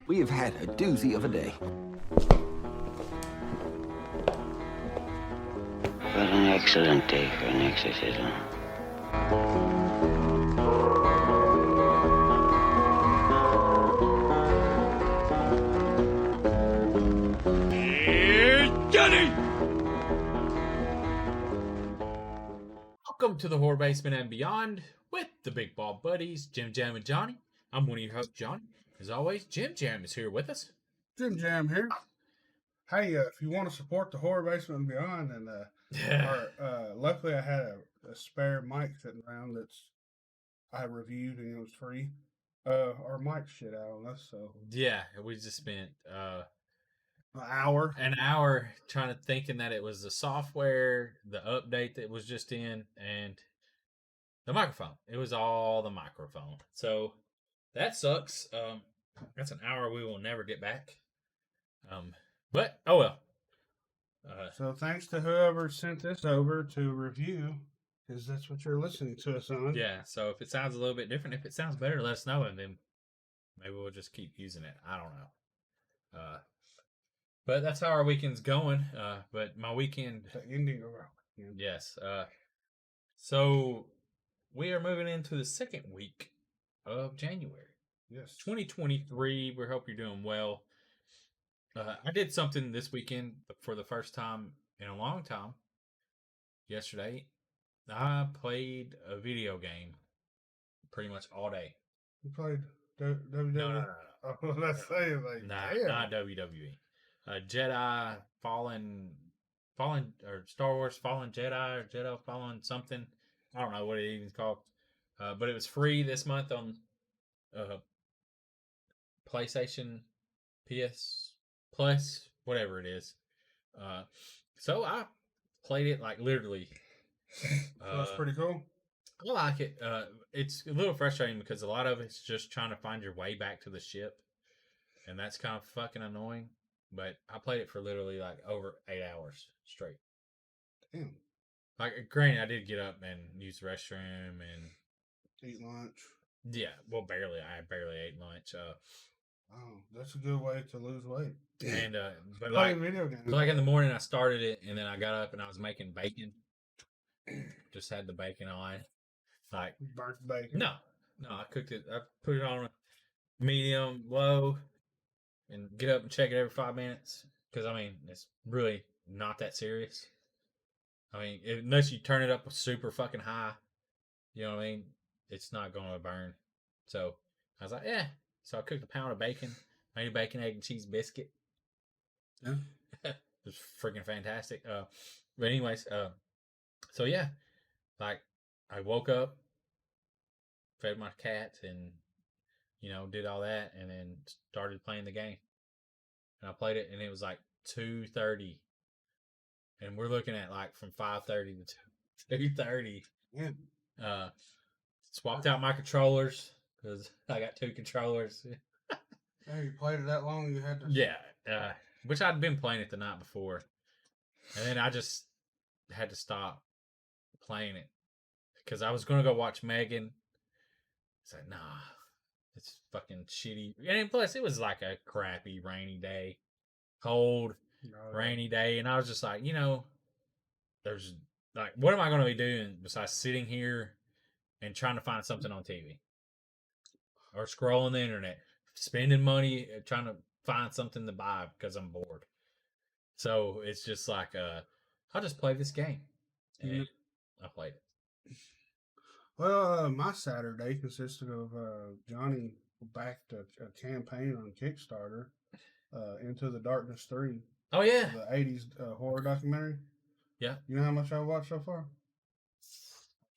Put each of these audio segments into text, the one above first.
We have had a doozy of a day. What an excellent day for an exorcism. Welcome to the Horror Basement and Beyond with the Big Ball Buddies, Jim Jam and Johnny. I'm one of your hosts, Johnny. As always, Jim Jam is here with us. Jim Jam here. Hey, if you want to support the Horror Basement and Beyond, and luckily I had a spare mic sitting around that's I reviewed and it was free. Our mic shit out on us, so Yeah, we just spent an hour trying to thinking that it was the software, the update that was just in, and the microphone. It was all the microphone. So that sucks. That's an hour we will never get back. But oh well. So thanks to whoever sent this over to review, because that's what you're listening to us on. Yeah. So if it sounds a little bit different, if it sounds better, let us know, and then maybe we'll just keep using it. I don't know. But that's how our weekend's going. But my weekend, The ending of our weekend. yes. So we are moving into the second week of January. Yes. 2023. We hope you're doing well. I did something this weekend for the first time in a long time. Yesterday, I played a video game pretty much all day. You played WWE? No. Oh, that's saying like, damn. Not WWE. Jedi Fallen, or Star Wars Fallen Jedi, or Jedi Fallen something. I don't know what it even called. But it was free this month on PlayStation, PS Plus, whatever it is. So I played it like literally. So that's pretty cool. I like it. It's a little frustrating because a lot of it's just trying to find your way back to the ship, and that's kind of fucking annoying. But I played it for literally like over 8 hours straight. Damn. Like, granted, I did get up and use the restroom and Eat lunch. yeah, well, barely. I barely ate lunch. Oh, that's a good way to lose weight. And but Playing like, video games. but like in the morning, I started it, and then I got up and I was making bacon. Just had the bacon on. Like, Burnt bacon. no, I cooked it. I put it on medium, low, and get up and check it every 5 minutes. Because, I mean, it's really not that serious. I mean, unless you turn it up super fucking high, you know what I mean? It's not going to burn. So, I was like, yeah. So, I cooked a pound of bacon, made a bacon, egg, and cheese biscuit. Yeah. It was freaking fantastic. But anyways, so yeah. Like, I woke up, fed my cat, and, you know, did all that, and then started playing the game. And I played it, and it was like 2:30. And we're looking at like from 5:30 to 2:30. Yeah. Swapped out my controllers because I got 2 controllers. Hey, you played it that long, you had to. Yeah, which I'd been playing it the night before, and then I just had to stop playing it because I was gonna go watch Megan. It's like, nah, it's fucking shitty. And plus, it was like a crappy rainy day, cold, rainy day, and I was just like, you know, there's like, what am I going to be doing besides sitting here and trying to find something on TV or scrolling the internet, spending money trying to find something to buy because I'm bored. So it's just like, I'll just play this game, and I played it. Well, my Saturday consisted of Johnny backed a campaign on Kickstarter, Into the Darkness 3. Oh yeah, The 80s horror documentary. Yeah. You know how much I watched so far? I'll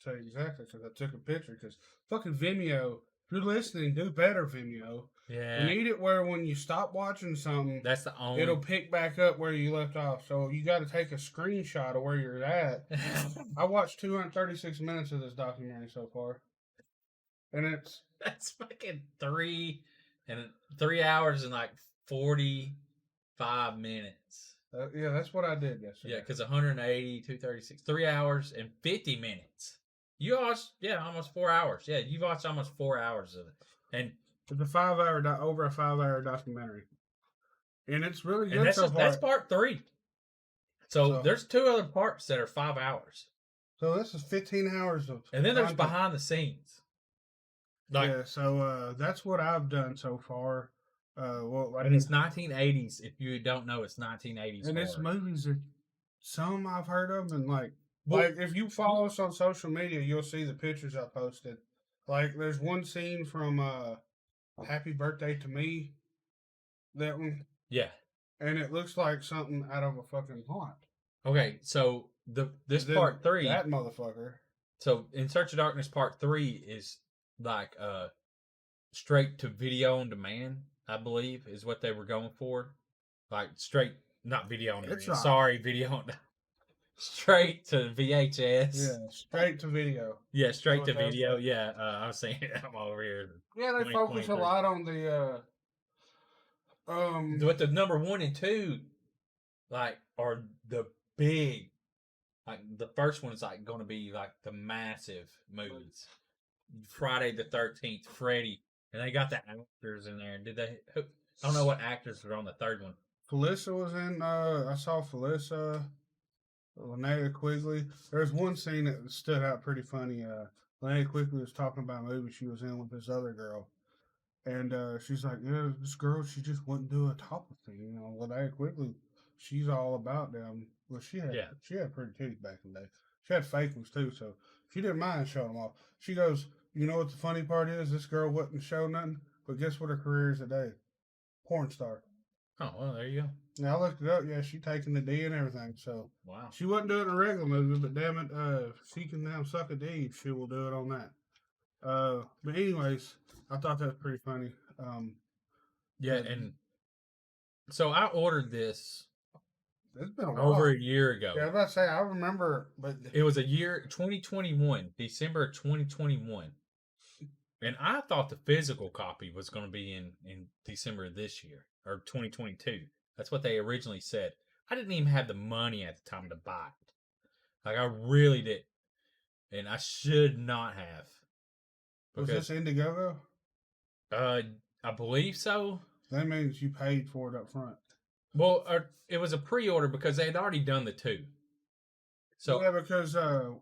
tell you exactly, because I took a picture. Because fucking Vimeo, if you're listening, do better, Vimeo. Yeah. We need it where when you stop watching something, That's the only. it'll pick back up where you left off. So you got to take a screenshot of where you're at. I watched 236 minutes of this documentary so far, and that's fucking 3 hours and like 45 minutes. Yeah, that's what I did yesterday. Yeah, because 180, 236, 3 hours and 50 minutes. You watched, almost 4 hours. Yeah, you watched almost 4 hours of it. And It's a over a 5-hour documentary, and it's really good And that's so far. that's part 3. So there's 2 other parts that are 5 hours. So this is 15 hours of. And then there's content. behind the scenes. Yeah, so that's what I've done so far. And it's 1980s. If you don't know, it's 1980s. And it's movies that some I've heard of, and like Well, if you follow us on social media, you'll see the pictures I posted. Like there's one scene from Happy Birthday to Me, that one, yeah. and it looks like something out of a fucking haunt. Okay, so this part 3, that motherfucker. So In Search of Darkness Part 3 is like straight to video on demand, I believe, is what they were going for. Like straight, not video on demand. Sorry, video on straight to VHS. Yeah, straight to video. Yeah, straight to video. Yeah, I was saying I'm over here. Yeah, they focus a lot on the But the number 1 and 2, like, are the big. Like the first one is like going to be like the massive movies. Friday the 13th, Freddy, and they got the actors in there. Did they? I don't know what actors were on the third one. Felissa was in. I saw Felissa, Linnea Quigley. There's one scene that stood out pretty funny. Linnea Quigley was talking about a movie she was in with this other girl, and she's like, "Yeah, this girl, she just wouldn't do a topless thing." You know, Linnea Quigley, she's all about them. Well, she had pretty titties back in the day. She had fake ones too, so she didn't mind showing them off. She goes, "You know what the funny part is? This girl wouldn't show nothing, but guess what her career is today? Porn star." Oh, well, there you go. Yeah, I looked it up. Yeah, she taking the D and everything. So wow, she wasn't doing a regular movie, but damn it, if she can now suck a D, she will do it on that. But anyways, I thought that was pretty funny. Yeah, and so I ordered this. It's been over a year ago. Yeah, I was about to say, I remember, but it was a year, 2021, December 2021. And I thought the physical copy was going to be in December of this year, or 2022. That's what they originally said. I didn't even have the money at the time to buy it. Like, I really did. And I should not have. Was this Indiegogo? I believe so. That means you paid for it up front. Well, it was a pre-order because they had already done the 2. So yeah, because so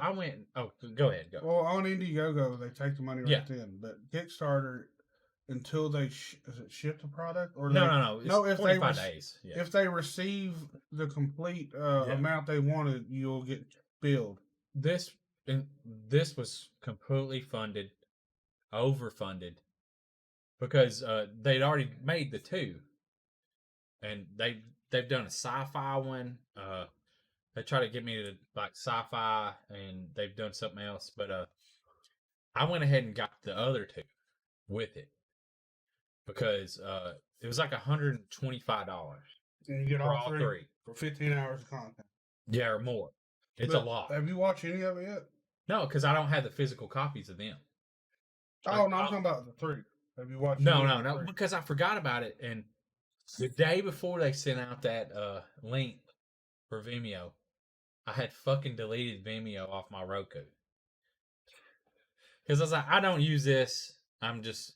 I went. Oh, go ahead. Go. Well, on Indiegogo they take the money right then, but Kickstarter until they ship the product or no. It's 45 days. Yeah. If they receive the complete amount they wanted, you'll get billed. This was completely overfunded, because they'd already made the 2. And they've done a sci-fi one. They try to get me to like sci-fi, and they've done something else. But I went ahead and got the other 2 with it because it was like $125. And you get all three for 15 hours of content. Yeah, or more. It's a lot. Have you watched any of it yet? No, because I don't have the physical copies of them. Oh, no, I'm talking about the 3. Have you watched? No, because I forgot about it, and the day before they sent out that link for Vimeo, I had fucking deleted Vimeo off my Roku. Because I was like, I don't use this. I'm just,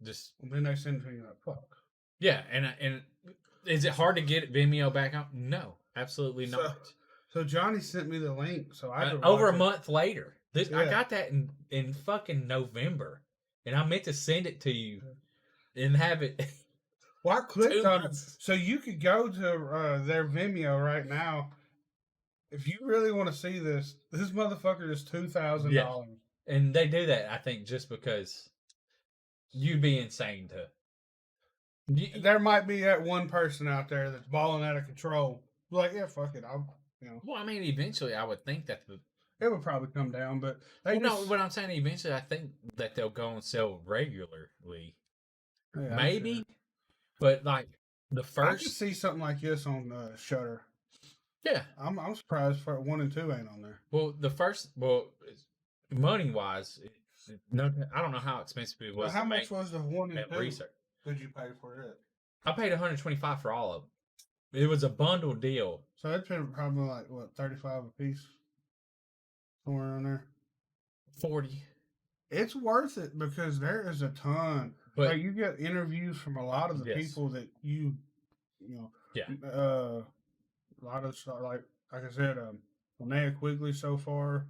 just... Then they send it to you like, fuck. Yeah, and is it hard to get Vimeo back on? No, absolutely not. So Johnny sent me the link, so I over a month later. I got that in fucking November, and I meant to send it to you and have it... Well, I clicked on it. So you could go to their Vimeo right now. If you really want to see this motherfucker is $2,000. Yeah. And they do that, I think, just because you'd be insane to. There might be that one person out there that's balling out of control. Like, yeah, fuck it. Well, I mean, eventually I would think that it would probably come down, but no, what I'm saying, eventually I think that they'll go and sell regularly. Yeah, maybe. Sure. But like the first, I could see something like this on Shudder. Yeah, I'm surprised for 1 and 2 ain't on there. Well, money wise, I don't know how expensive it was. Well, how much was the 1 and 2? Research. Did you pay for it? I paid $125 for all of them. It was a bundle deal. So it's been probably like what, $35 a piece, somewhere on there. 40. It's worth it because there is a ton. But Like you get interviews from a lot of the yes, people that you know, yeah, a lot of stuff. Like I said, Linnea Quigley so far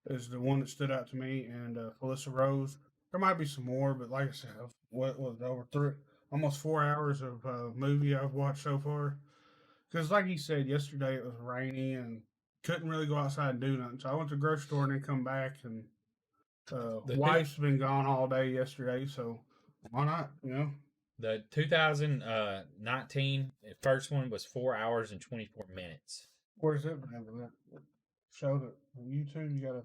is the one that stood out to me, and Felissa Rose. There might be some more, but like I said, what was over almost 4 hours of movie I've watched so far. Because like you said yesterday, it was rainy and couldn't really go outside and do nothing. So I went to the grocery store and then come back, and the wife's been gone all day yesterday, so why not? the 2019 first one was 4 hours and 24 minutes. Where's it? Showed it on YouTube. You gotta.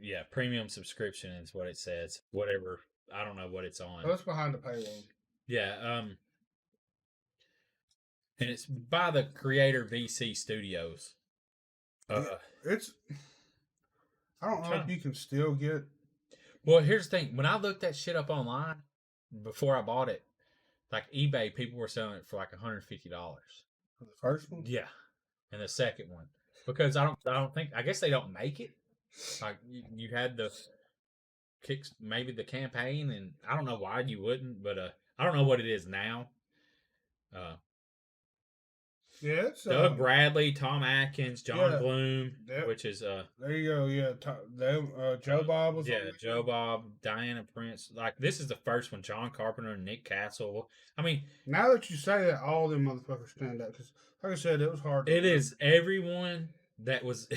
Yeah, premium subscription is what it says. Whatever, I don't know what it's on. Oh, it's behind the paywall. Yeah, and it's by the creator VC Studios. It's. I don't know if you can still get. Well, here's the thing. When I looked that shit up online before I bought it, like eBay, people were selling it for like $150 For the first one. Yeah, and the second one because I don't think. I guess they don't make it. Like you had the kicks, maybe the campaign, and I don't know why you wouldn't, but I don't know what it is now. Yeah, it's Doug Bradley, Tom Atkins, John Bloom, which is there you go. Yeah, Joe Bob was. Yeah, Joe Bob, Diana Prince. Like this is the first one. John Carpenter and Nick Castle. I mean, now that you say that, all them motherfuckers stand out because, like I said, it was hard. It is everyone that was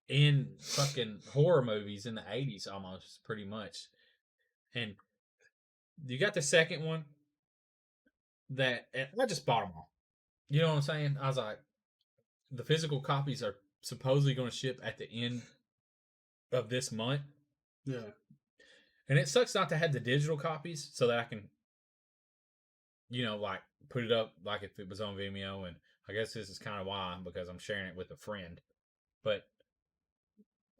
in fucking horror movies in the 80s, almost pretty much. And you got the second one that and I just bought them all. You know what I'm saying? I was like, the physical copies are supposedly going to ship at the end of this month. Yeah. And it sucks not to have the digital copies so that I can, like put it up like if it was on Vimeo. And I guess this is kind of why, because I'm sharing it with a friend. But,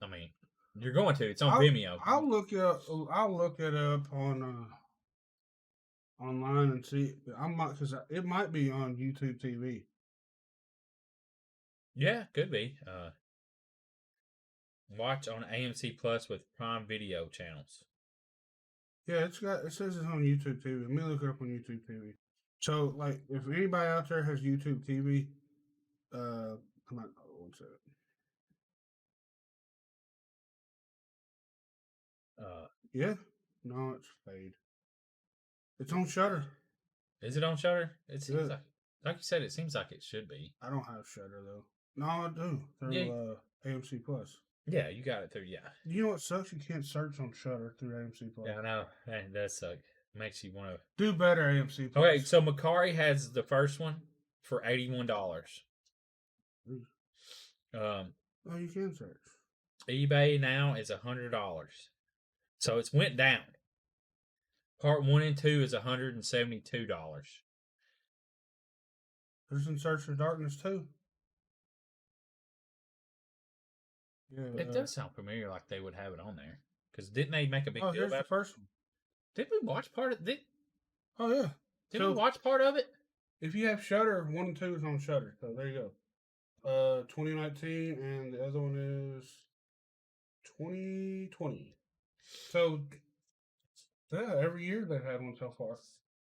I mean, you're going to. It's on Vimeo. I'll look it up on online and see. Because it might be on YouTube TV. Yeah, could be. Watch on AMC Plus with Prime Video channels. Yeah, it says it's on YouTube TV. Let me look it up on YouTube TV. So, like, if anybody out there has YouTube TV, come on, what's it? Yeah, no, it's fade. It's on Shudder. Is it on Shudder? It seems like you said. It seems like it should be. I don't have Shudder though. No, I do through AMC Plus. Yeah, you got it through. Yeah. You know what sucks? You can't search on Shudder through AMC Plus. Yeah, I know. That sucks. Makes you want to do better. AMC Plus. Okay, so Macari has the first one for $81. Oh, you can search. eBay now is $100. So it's went down. Part 1 and 2 is $172. There's in Search for Darkness too. Yeah, it does sound familiar, like they would have it on there. Because didn't they make a big deal about the first one? Did we watch part of it? Oh yeah. Did we watch part of it? If you have Shudder, 1 and 2 is on Shudder. So there you go. 2019, and the other one is 2020. So yeah, every year they've had one so far.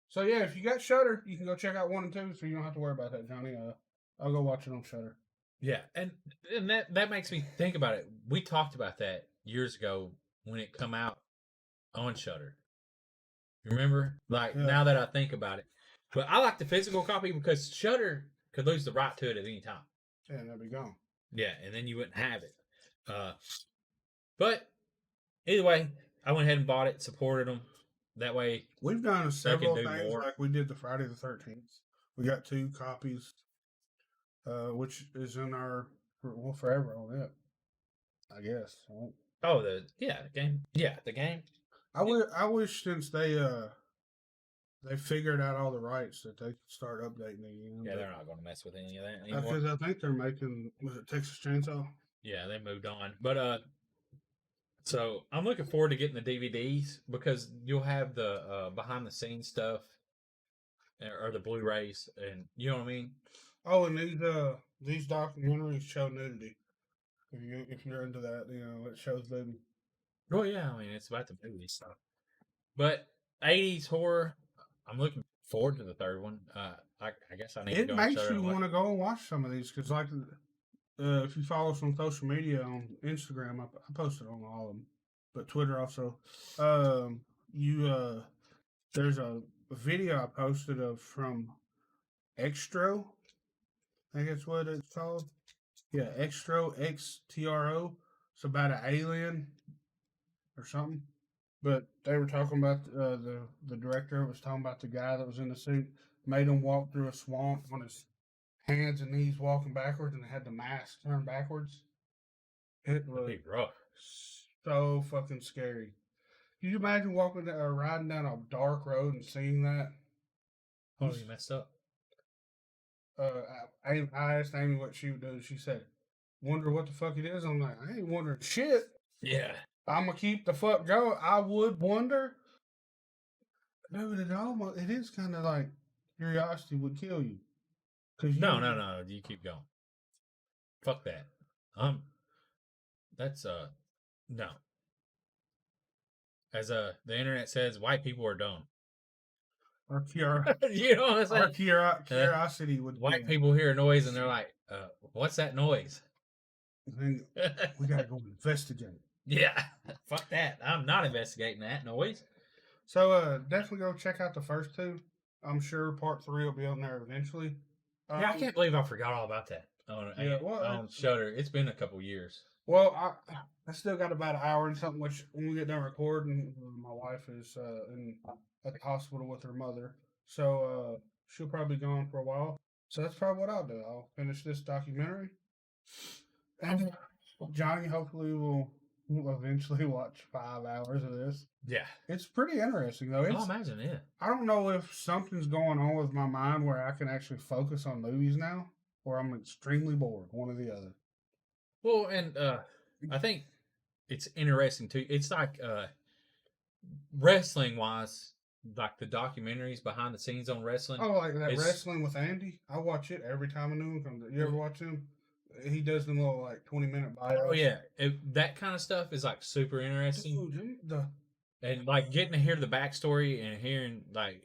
So yeah, if you got Shudder, you can go check out 1 and 2, so you don't have to worry about that, Johnny. I'll go watch it on Shudder. Yeah, and that makes me think about it. We talked about that years ago when it come out on Shudder. Remember? Now that I think about it. But I like the physical copy because Shudder could lose the right to it at any time. Yeah, and that'd be gone. Yeah, and then you wouldn't have it. But either way, I went ahead and bought it, supported them. That way, we've done several things more. Like we did the Friday the 13th. We got 2 copies, which is in our forever on it, I guess. Oh, the game. Yeah, the game. I wish since they figured out all the rights that they could start updating again. Yeah, they're not going to mess with any of that anymore. Because I think they're making, was it Texas Chainsaw? Yeah, they moved on. But so I'm looking forward to getting the DVDs because you'll have the behind the scenes stuff or the Blu-rays, and you know what I mean. Oh, and these documentaries show nudity. If you're into that, it shows them. Oh yeah, I mean it's about the movies, so. But 80s horror, I'm looking forward to the third one. I guess I need to It go and makes show you it. want to go and watch some of these because, like, if you follow us on social media on Instagram, I posted on all of them, but Twitter also. You there's a video I posted of from Extro. I think that's what it's called. Yeah, Extro XTRO. It's about an alien or something. But they were talking about the director was talking about the guy that was in the suit made him walk through a swamp on his hands and knees walking backwards and had the mask turned backwards. It That'd was be rough. so fucking scary. Can you imagine walking or riding down a dark road and seeing that? Oh, you messed up. I asked Amy what she would do. She said, "Wonder what the fuck it is." I'm like, I ain't wondering shit. Yeah. I'm gonna keep the fuck going. I would wonder, dude. It is kind of like curiosity would kill you. Cause No. You keep going. Fuck that. That's no. As the internet says, white people are dumb. Our You know what I'm saying? curiosity would. White people hear a noise and they're like, "What's that noise?" Then we gotta go investigate. Yeah, fuck that. I'm not investigating that noise. So definitely go check out the first two. I'm sure part 3 will be on there eventually. Yeah, I can't believe I forgot all about that. On Shudder, it's been a couple years. Well, I still got about an hour and something. Which when we get done recording, my wife is at the hospital with her mother, so she'll probably be gone for a while. So that's probably what I'll do. I'll finish this documentary, and Johnny hopefully will eventually watch 5 hours of this. Yeah, it's pretty interesting though. I'll imagine it. I don't know if something's going on with my mind where I can actually focus on movies now, or I'm extremely bored. One or the other. Well, and I think it's interesting too. It's like wrestling wise, like the documentaries behind the scenes on wrestling. Oh, like that wrestling with Andy. I watch it every time a new one comes. You ever watch him? He does them little like 20-minute bios. Oh yeah, that kind of stuff is like super interesting. Dude, and like getting to hear the backstory and hearing like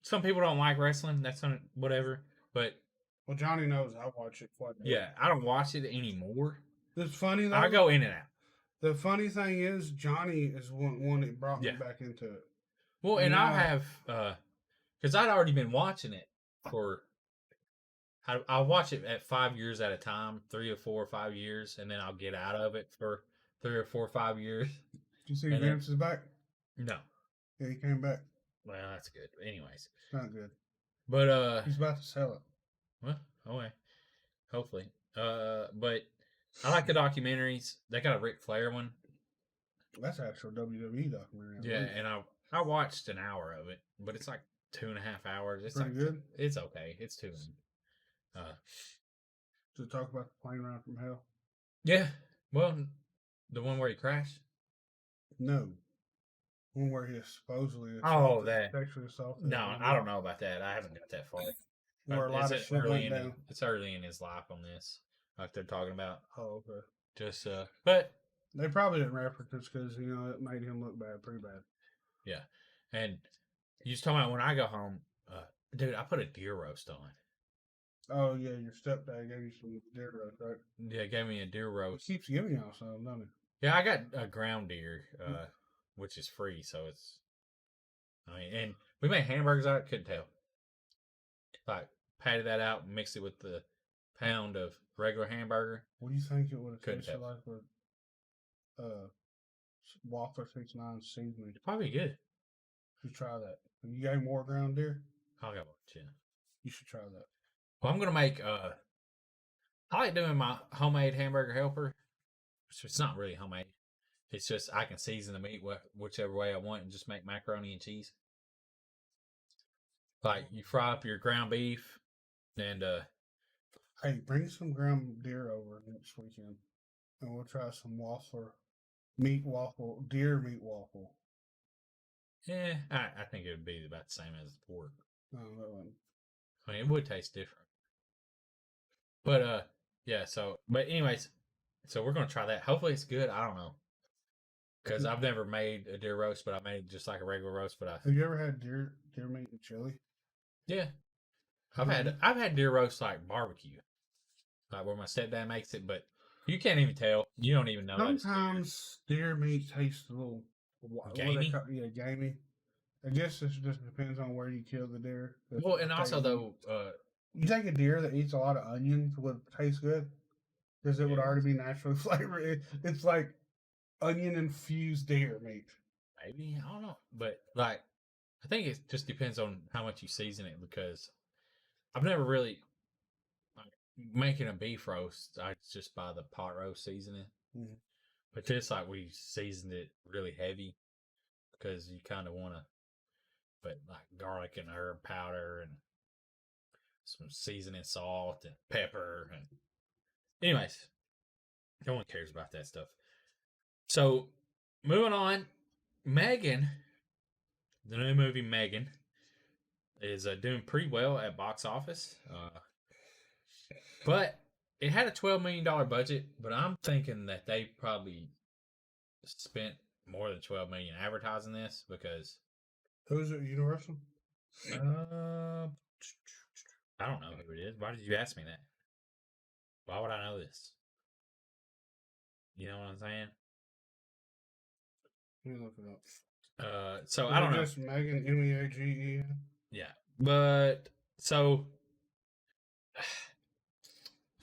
some people don't like wrestling. That's whatever. But well, Johnny knows I watch it quite a bit. Yeah, I don't watch it anymore. It's funny though. I go in and out. The funny thing is, Johnny is one that brought me back into it. Well, and I have because I'd already been watching it for. I'll watch it at 5 years at a time, 3 or 4 or 5 years, and then I'll get out of it for 3 or 4 or 5 years. Did you see Vince is back? No. Yeah, he came back. Well, that's good. Anyways, it's not good. But he's about to sell it. Well, okay, hopefully. But I like the documentaries. They got a Ric Flair one. That's actual WWE documentary. Yeah, and I watched an hour of it, but it's like 2.5 hours. It's pretty good. It's okay. It's too. To talk about the plane ride from hell. Yeah. Well, the one where he crashed. No. One where he supposedly sexually assaulted. No, I don't know about that. I haven't got that far. Where a lot of shit went down. It's early in his life on this, like they're talking about. Oh, okay. Just but they probably didn't reference this because it made him look bad, pretty bad. Yeah, and you was talking about when I go home, dude. I put a deer roast on. Oh yeah, your stepdad gave you some deer roast, right? Yeah, gave me a deer roast. He keeps giving y'all some, doesn't he? Yeah, I got a ground deer, which is free, so it's. I mean, and we made hamburgers out. Couldn't tell. Like patted that out, and mixed it with the pound of regular hamburger. What do you think it would have tasted tell. like with Waffler 69 seasoning? Probably good. You should try that. Have you got more ground deer? I'll go watch it. You should try that. Well, I'm gonna make. I like doing my homemade hamburger helper. It's not really homemade. It's just I can season the meat whichever way I want and just make macaroni and cheese. Like you fry up your ground beef, and hey, bring some ground deer over next weekend, and we'll try some deer meat waffle. Yeah, I think it would be about the same as the pork. No, that wouldn't. I mean, it would taste different. But Yeah. So, but anyways, so we're gonna try that. Hopefully, it's good. I don't know because I've never made a deer roast, but I made just like a regular roast. But Have you ever had deer meat and chili? yeah, I've had deer roast like barbecue, like where my stepdad makes it, but you can't even tell. You don't even know that it's Sometimes deer meat tastes a little gamey. Gamey. I guess it just depends on where you kill the deer. Well, and also though, You take a deer that eats a lot of onions would taste good because it would yeah, already be naturally flavored. It's like onion infused deer meat. maybe I don't know, but like I think it just depends on how much you season it because I've never really like making a beef roast. I just buy the pot roast seasoning, Mm-hmm. but this like we seasoned it really heavy because you kind of want to, but like garlic and herb powder and some seasoning salt and pepper and anyways, no one cares about that stuff. So moving on, Megan, the new movie Megan is doing pretty well at box office. But it had a $12 million budget, but I'm thinking that they probably spent more than 12 million advertising this because Who's it? Universal? uh, I don't know who it is. Why did you ask me that? Why would I know this? You know what I'm saying? Let me look it up. So Is I don't it know. just Megan Meagen? Yeah, but so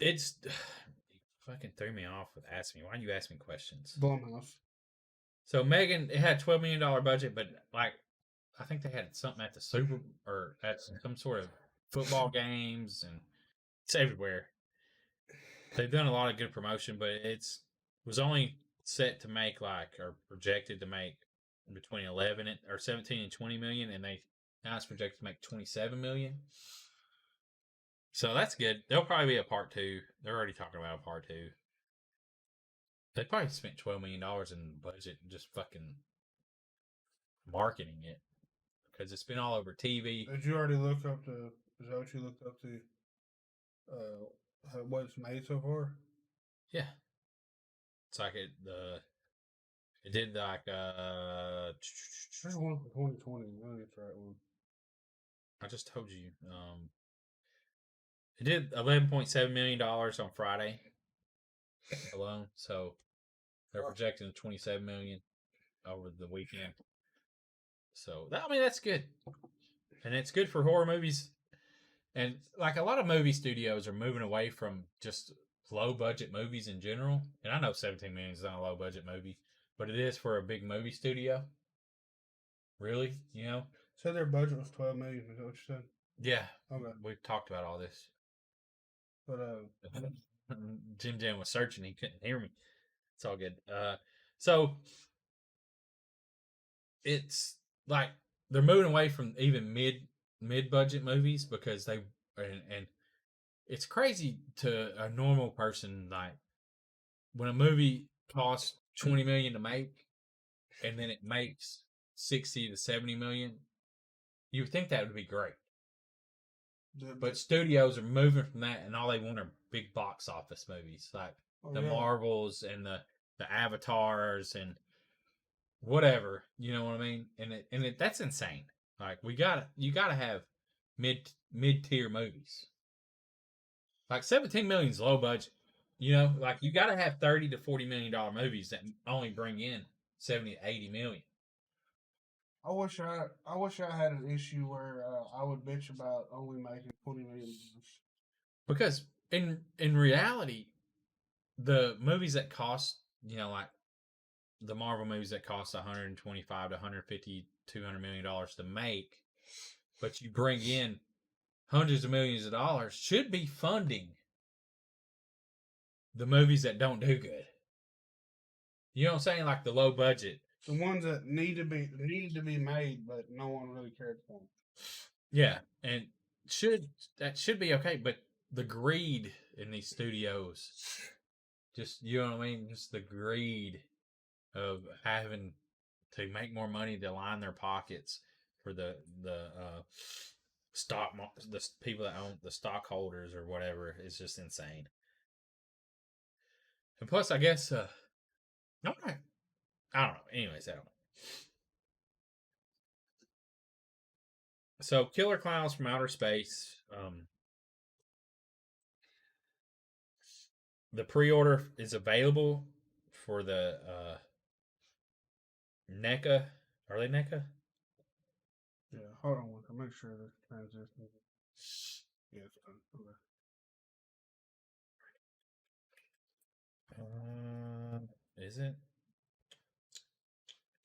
it's fucking threw me off with asking me. Why do you ask me questions? Blumhouse. So Megan, it had $12 million budget, but like I think they had something at the Super or at some sort of football games, and it's everywhere. They've done a lot of good promotion, but it's was only set to make like or projected to make between 17 and 20 million, and they now it's projected to make 27 million. So that's good. There'll probably be a part two. They're already talking about a part two. They probably spent $12 million in budget just fucking marketing it because it's been all over TV. Did you already look up the? Is that what you looked up the? What it's made so far? Yeah, it's like it did like There's one for 2020. I think it's the right one. I just told you it did $11.7 million on Friday alone. So they're projecting 27 million over the weekend. So I mean that's good, and it's good for horror movies. And like a lot of movie studios are moving away from just low budget movies in general. And I know 17 million is not a low budget movie, but it is for a big movie studio. Really, you know? Said their budget was 12 million. Is that what you said? Yeah. Okay. We've talked about all this. But Jim was searching, he couldn't hear me. It's all good. So it's like they're moving away from even mid budget movies because they and it's crazy to a normal person like when a movie costs 20 million to make and then it makes 60 to 70 million, you would think that would be great. But studios are moving from that and all they want are big box office movies like the Marvels and the Avatars and whatever, you know what I mean? And that's insane. Like you gotta have mid tier movies. Like 17 million is low budget. You know, like you got to have 30 to 40 million dollar movies that only bring in 70 to 80 million. I wish I had an issue where I would bitch about only making 20 million. Because in reality, the movies that cost, like the Marvel movies that cost 125 to 150 200 million dollars to make, but you bring in hundreds of millions of dollars should be funding the movies that don't do good. You know what I'm saying? Like the low budget. The ones that needed to be made, but no one really cared for them. Yeah, and that should be okay, but the greed in these studios, just you know what I mean, just the greed of having to make more money to line their pockets for the stock the people that own the stockholders or whatever is just insane. And plus, I guess, okay. I don't know. Anyways, I don't know. So, Killer Clowns from Outer Space. The pre-order is available for the NECA. Are they NECA? Yeah, hold on one second. Make sure the transition. Yeah, it's done. Okay. Is it?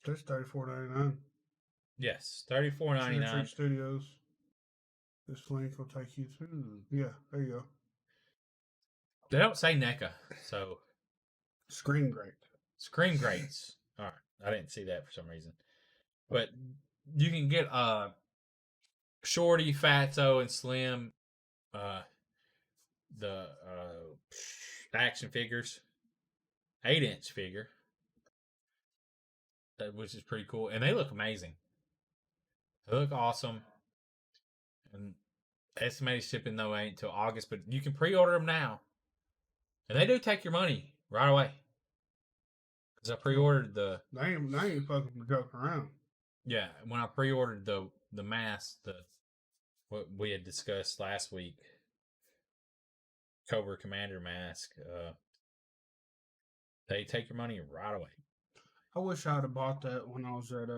It's $34.99. Yes, $34.99. Trick or Treat Studios. This link will take you to. Yeah, there you go. They don't say NECA, so Screen Great. Scream Grates. All right, I didn't see that for some reason, but you can get Shorty, Fatso, and Slim, the action figures, 8-inch figure, which is pretty cool, and they look amazing. They look awesome, and estimated shipping though ain't until August, but you can pre-order them now, and they do take your money right away. Because I pre-ordered the. They ain't fucking joking around. Yeah, when I pre-ordered the mask, what we had discussed last week, Cobra Commander mask, they take your money right away. I wish I'd have bought that when I was at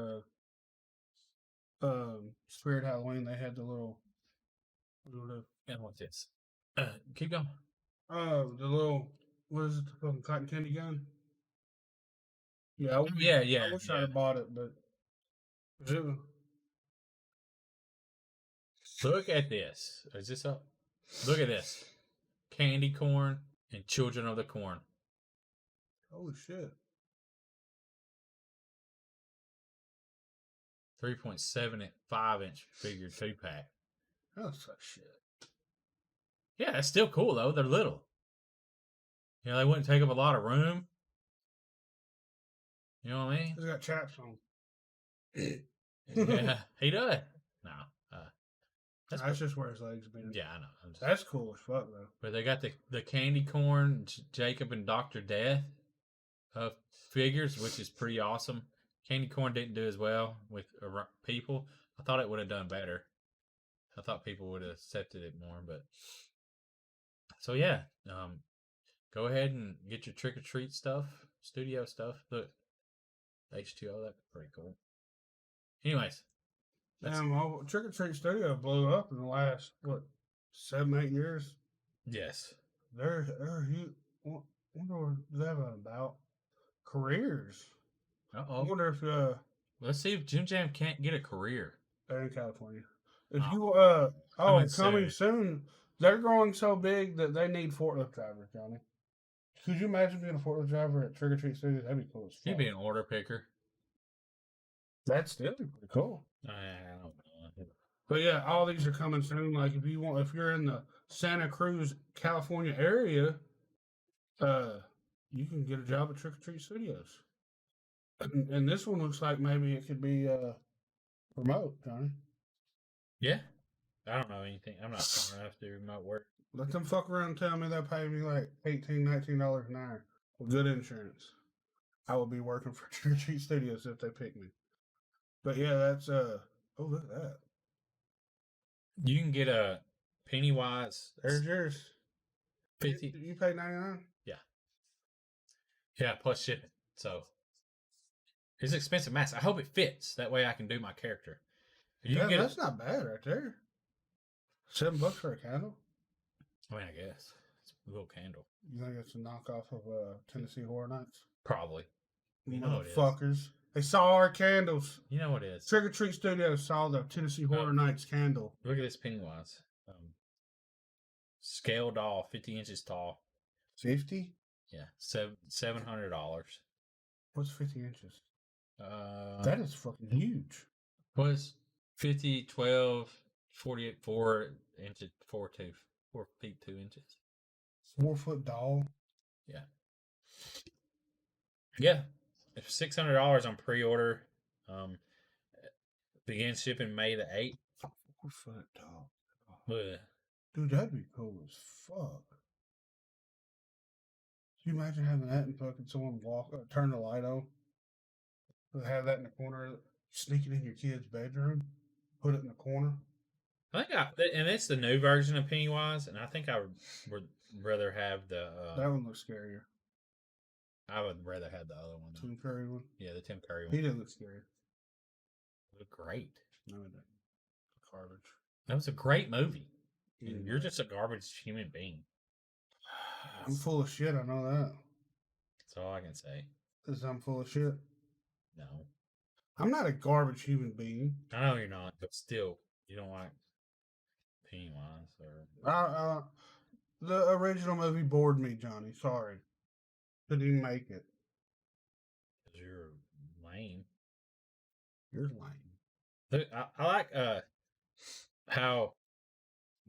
Spirit Halloween. They had the little. And what's this? Keep going. The little. What is it? The fucking cotton candy gun. Yeah, I wish I'd have bought it, but Look at this. Is this up? Look at this. Candy corn and Children of the Corn. Holy shit. 3.7 at 5-inch figure 2-pack. That's such shit. Yeah, it's still cool though. They're little. You know, they wouldn't take up a lot of room. You know what I mean? He's got chaps on. Yeah, he does. No, that's just where his legs been. Yeah, I know. That's cool as fuck though. But they got the candy corn, Jacob and Dr. Death figures, which is pretty awesome. Candy corn didn't do as well with people. I thought it would have done better. I thought people would have accepted it more, but so yeah, go ahead and get your trick or treat stuff, studio stuff. Look, H2O, that's pretty cool. Anyways, Trick or Treat Studio blew up in the last 7-8 years. Yes, They're huge. Wonder what they have about careers. I wonder if let's see if Jim Jam can't get a career. They're in California. If you coming soon. They're growing so big that they need forklift drivers, Johnny. Could you imagine being a forklift driver at Trick or Treat Studios? That'd be cool as fuck. You'd be an order picker. That'd still be pretty cool. I don't know. But yeah, all these are coming soon. Like if you're in the Santa Cruz, California area, you can get a job at Trick or Treat Studios. And this one looks like maybe it could be remote, Johnny. Yeah. I don't know anything. I'm not going to have to do remote work. Let them fuck around and tell me they'll pay me like $18, $19 an hour with good insurance. I will be working for Trick or Treat Studios if they pick me. But yeah, that's oh look at that. You can get a Pennywise. There's yours. 50. You pay $99? Yeah. Yeah, plus shipping. So it's an expensive mask. I hope it fits. That way I can do my character. That's not bad right there. $7 for a candle? I mean, I guess. It's a little candle. You think it's a knockoff of Tennessee Horror Nights? Probably. You know it is. Fuckers. They saw our candles. You know what it is. Trick or Treat Studios saw the Tennessee Horror Nights candle. Look at this Pennywise. Scale doll, 50 inches tall. 50? Yeah. $700. What's 50 inches? That is fucking huge. Was 50, 12, 48, 4 inches, 4 feet 2 inches. 4-foot doll? Yeah. Yeah. It's $600 on pre-order. Begins shipping May the 8th. 4-foot doll. Ugh. Dude, that'd be cool as fuck. you imagine having that and fucking someone turn the light on? Have that in the corner, sneak it in your kid's bedroom, put it in the corner. I think and it's the new version of Pennywise, and I think I would rather have the. That one looks scarier. I would rather have the other one. Tim Curry one? Yeah, the Tim Curry one. He didn't look scary. It looked great. No, it didn't. Garbage. That was a great movie. And you're just a garbage human being. I'm full of shit, I know that. That's all I can say. Is I'm full of shit? No. I'm not a garbage human being. I know you're not, but still, you don't like Pennywise or... The original movie bored me, Johnny. Sorry. Couldn't even make it. Because you're lame. You're lame. Look, I like how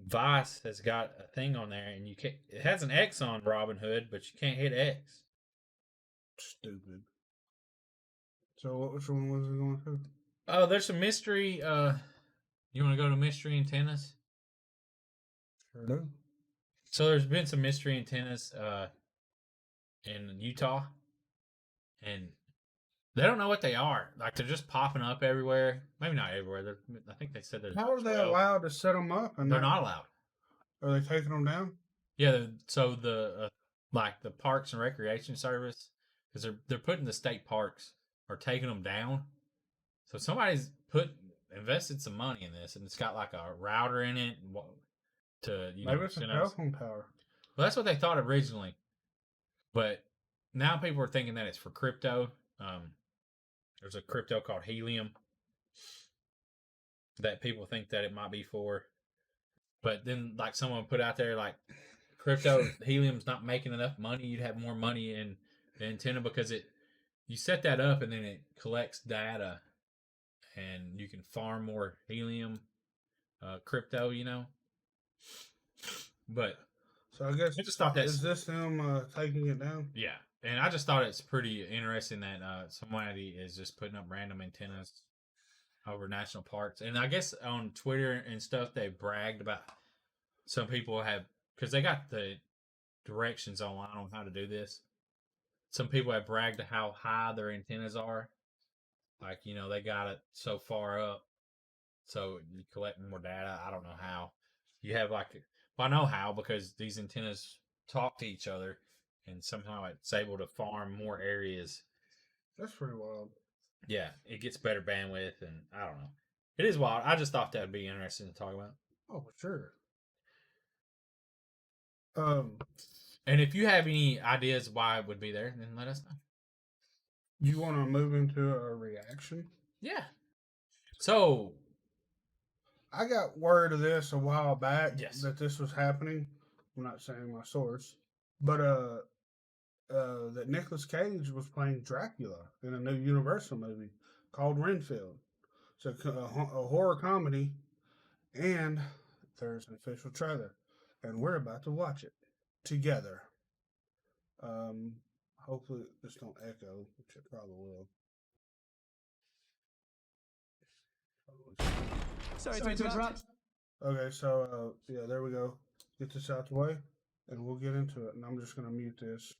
Vice has got a thing on there, and you can't. It has an X on Robin Hood, but you can't hit X. Stupid. So which one was it going to? Oh, there's some mystery. You want to go to mystery antennas? Sure do. So there's been some mystery antennas in Utah, and they don't know what they are. Like, they're just popping up everywhere. Maybe not everywhere. I think they said there's How are they allowed to set them up? And they're not allowed. Are they taking them down? Yeah. So the like the Parks and Recreation Service, because they're putting the state parks are taking them down. So somebody's invested some money in this, and it's got like a router in it to maybe it's a telephone tower. Well, that's what they thought originally, but now people are thinking that it's for crypto. There's a crypto called Helium that people think that it might be for, but then like someone put out there like crypto Helium's not making enough money. You'd have more money in the antenna because you set that up and then it collects data, and you can farm more helium crypto, But so I guess I just thought is this them taking it down? Yeah, and I just thought it's pretty interesting that somebody is just putting up random antennas over national parks, and I guess on Twitter and stuff they bragged about. Some people have, because they got the directions online on how to do this. Some people have bragged to how high their antennas are. Like, they got it so far up, so you collect more data. I don't know how. You have well, I know how, because these antennas talk to each other, and somehow it's able to farm more areas. That's pretty wild. Yeah, it gets better bandwidth, and I don't know. It is wild. I just thought that would be interesting to talk about. Oh, for sure. And if you have any ideas why it would be there, then let us know. You want to move into a reaction? Yeah. So, I got word of this a while back. Yes. That this was happening. I'm not saying my source, but that Nicolas Cage was playing Dracula in a new Universal movie called Renfield. It's a horror comedy, and there's an official trailer, and we're about to watch it together. Hopefully this don't echo, which it probably will. Sorry to interrupt. Okay, so yeah, there we go. Get this out the way, and we'll get into it. And I'm just gonna mute this.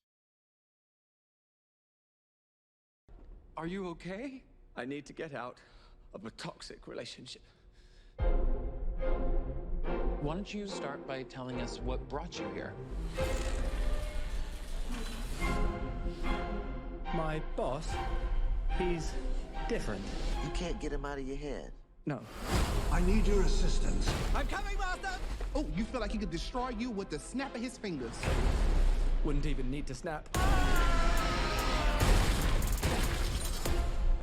Are you okay? I need to get out of a toxic relationship. Why don't you start by telling us what brought you here? My boss, he's different. You can't get him out of your head. No. I need your assistance. I'm coming, Master! Oh, you feel like he could destroy you with the snap of his fingers. Wouldn't even need to snap.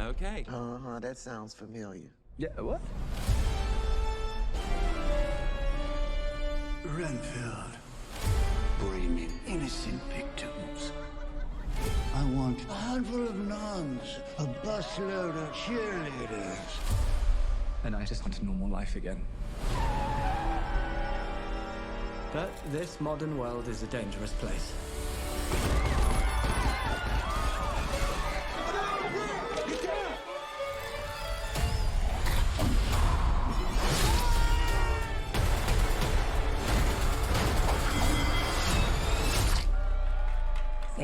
Okay. That sounds familiar. Yeah, what? Renfield. Blaming innocent victims. I want a handful of nuns, a busload of cheerleaders. And I just want a normal life again. But this modern world is a dangerous place.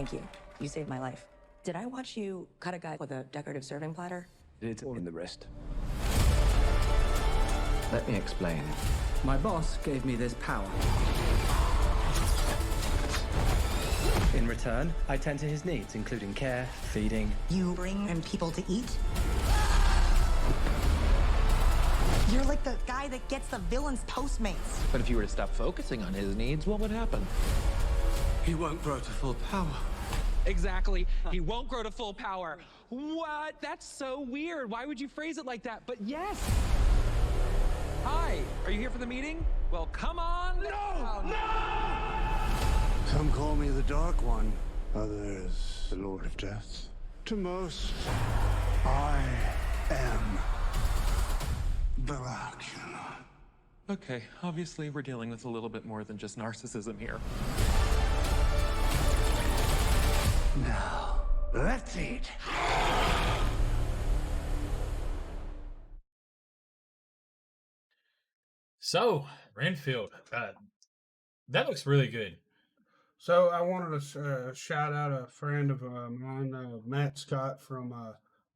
Thank you. You saved my life. Did I watch you cut a guy with a decorative serving platter? It's all in the wrist. Let me explain. My boss gave me this power. In return, I tend to his needs, including care, feeding. You bring in people to eat? You're like the guy that gets the villain's Postmates. But if you were to stop focusing on his needs, what would happen? He won't grow to full power. Exactly. He won't grow to full power. What? That's so weird. Why would you phrase it like that? But yes. Hi. Are you here for the meeting? Well, come on. No! Some call me the Dark One, others the Lord of Death. To most, I am Dracula. Okay, obviously we're dealing with a little bit more than just narcissism here. Now, let's eat. So, Renfield, that looks really good. So I wanted to shout out a friend of mine, Matt Scott from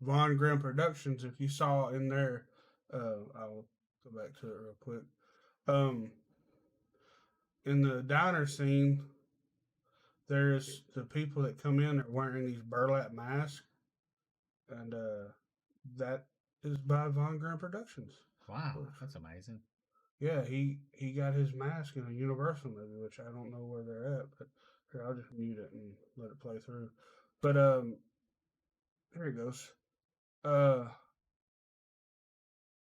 Von Grimm Productions. If you saw in there, I'll go back to it real quick. In the diner scene, there's the people that come in are wearing these burlap masks, and that is by Von Grimm Productions. Wow, that's amazing. Yeah, he got his mask in a Universal movie, which I don't know where they're at, but here, I'll just mute it and let it play through. But here it goes.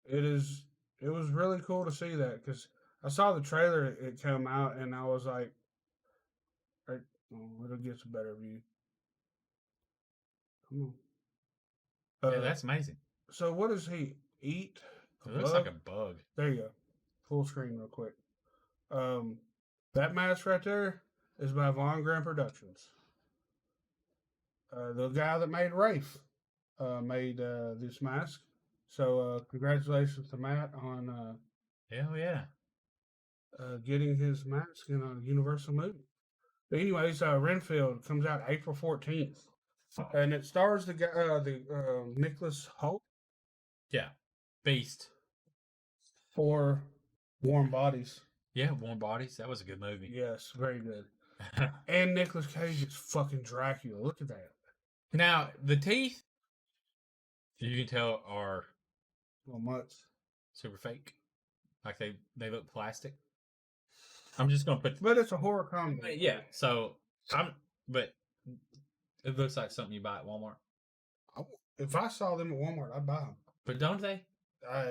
It was really cool to see that because I saw the trailer it come out and I was like, it'll get a better view. Come on. Yeah, that's amazing. So what does he eat? It looks like a bug. There you go. Full screen real quick. That mask right there is by Von Grimm Productions. The guy that made Rafe made this mask. So congratulations to Matt on Hell yeah. getting his mask in a Universal movie. But anyways, Renfield comes out April 14th. And it stars the guy, Nicholas Hoult. Yeah. Beast. For Warm Bodies. Yeah, Warm Bodies. That was a good movie. Yes, very good. And Nicolas Cage is fucking Dracula. Look at that. Now, the teeth, you can tell, are little mutts. Super fake. Like they look plastic. I'm just gonna put. But it's a horror comedy. Yeah. So but it looks like something you buy at Walmart. If I saw them at Walmart, I'd buy them. But don't they?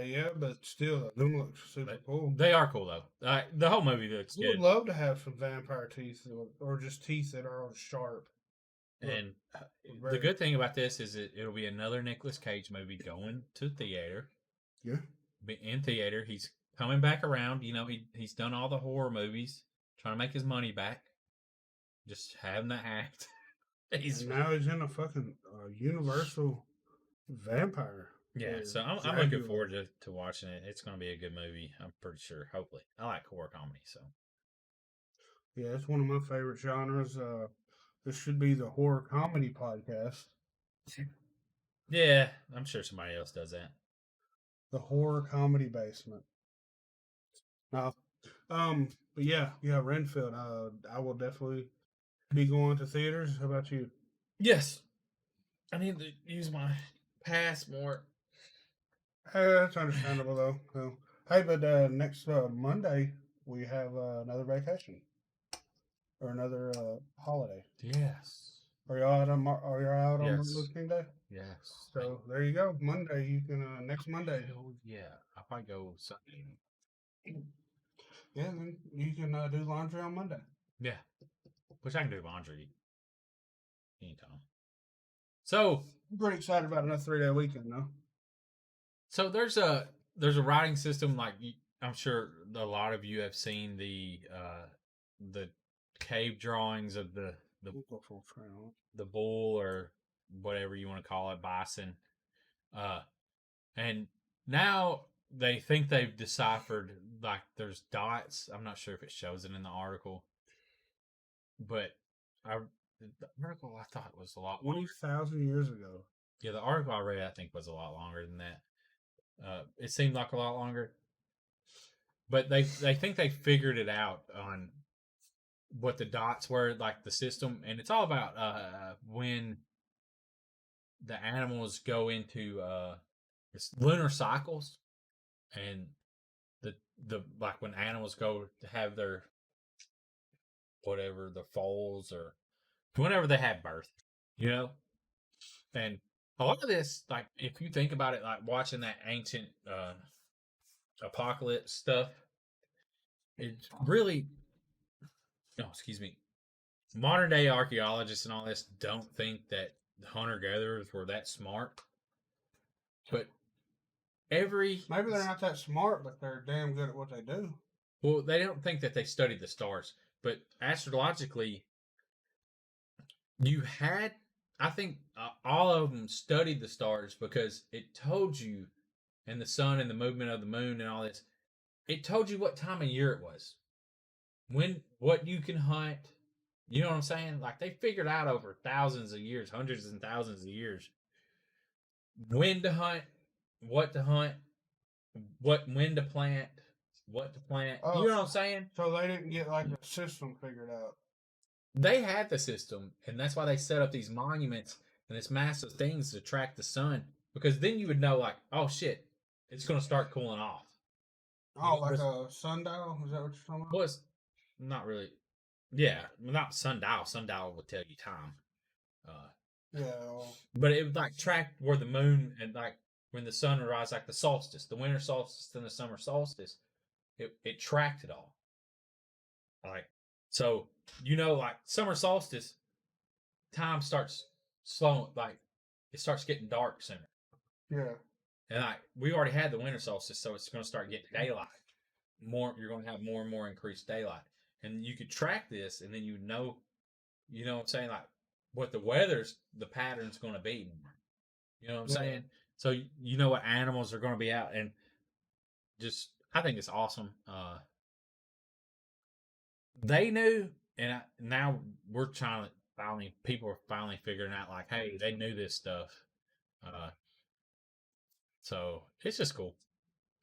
Yeah, but still, them look super cool. They are cool though. The whole movie looks good. Would love to have some vampire teeth, or just teeth that are sharp. And the good thing about this is it'll be another Nicolas Cage movie going to theater. Yeah. In theater, he's coming back around. You know, he's done all the horror movies, trying to make his money back. Just having to act. Now he's in a fucking Universal vampire. Yeah, so I'm looking forward to watching it. It's going to be a good movie, I'm pretty sure. Hopefully, I like horror comedy, so yeah, it's one of my favorite genres. This should be the horror comedy podcast. Yeah, I'm sure somebody else does that. The horror comedy basement. But yeah, Renfield. I will definitely be going to theaters. How about you? Yes, I need to use my pass more. Hey, that's understandable though. So, hey, but next Monday we have another vacation or another holiday. Yes. Are y'all out on Martin Luther King Day? Yes. So there you go. Monday you can next Monday. Yeah, I'll probably go Sunday. Yeah, then you can do laundry on Monday. Yeah, which I can do laundry anytime. So I'm pretty excited about another 3-day weekend though. So there's a writing system like I'm sure a lot of you have seen the cave drawings of the bull or whatever you want to call it, bison. And now they think they've deciphered, like there's dots. I'm not sure if it shows it in the article, but the article I thought was a lot. 20,000 years ago. Yeah, the article I read I think was a lot longer than that. It seemed like a lot longer, but they think they figured it out on what the dots were, like the system, and it's all about when the animals go into it's lunar cycles, and the like when animals go to have their whatever the foals or whenever they have birth, you know, and a lot of this, like if you think about it, like watching that ancient apocalypse stuff, it's really excuse me, modern day archaeologists and all this don't think that hunter gatherers were that smart, but maybe they're not that smart, but they're damn good at what they do. Well, they don't think that they studied the stars, but astrologically, I think all of them studied the stars because it told you, and the sun and the movement of the moon and all this, it told you what time of year it was, what you can hunt. You know what I'm saying? Like they figured out over thousands of years, hundreds and thousands of years, when to hunt, what to hunt, when to plant, what to plant. You know what I'm saying? So they didn't get like a system figured out. They had the system, and that's why they set up these monuments and this massive things to track the sun. Because then you would know, like, oh shit, it's going to start cooling off. Oh, like a sundial? Is that what you're talking about? Well, it's not really. Yeah, not sundial. Sundial will tell you time. Yeah. Well, but it would like track where the moon and like when the sun would rise, like the solstice, the winter solstice and the summer solstice. It tracked it all. Like so, you know, like summer solstice, time starts slowing. Like it starts getting dark sooner. Yeah. And like we already had the winter solstice, so it's going to start getting daylight. You're going to have more and more increased daylight, and you could track this, and then you know what I'm saying, like what the pattern's going to be. You know what I'm saying? So you know what animals are going to be out, and just I think it's awesome. They knew, and now we're trying to people are finally figuring out, like, hey, they knew this stuff. So it's just cool.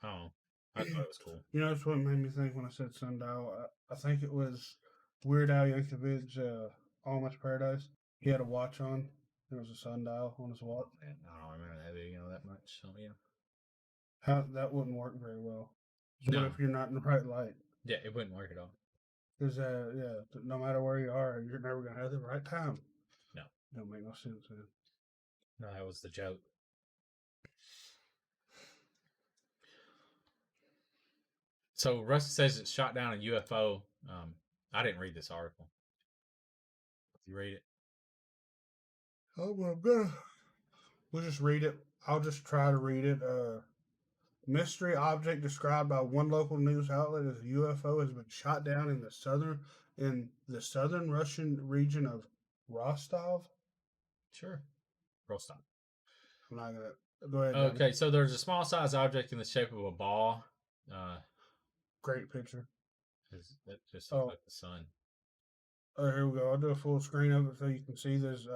I don't know. I thought it was cool. You know, that's what made me think when I said sundial. I think it was Weird Al Yankovic's Almost Paradise. He had a watch on. There was a sundial on his watch. I don't remember that video that much. So yeah. That wouldn't work very well. No. What if you're not in the right light? Yeah, it wouldn't work at all. Because no matter where you are, you're never gonna have the right time. No, don't make no sense. Man. No, that was the joke. So Rusty says it shot down a UFO. I didn't read this article. Did you read it? Oh, well, we'll just read it. I'll just try to read it. Mystery object described by one local news outlet as a UFO has been shot down in the southern Russian region of Rostov. Sure, Rostov. I'm not gonna go ahead. Okay, so there's a small size object in the shape of a ball. Great picture. That just looks like the sun. Oh, here we go. I'll do a full screen of it so you can see this.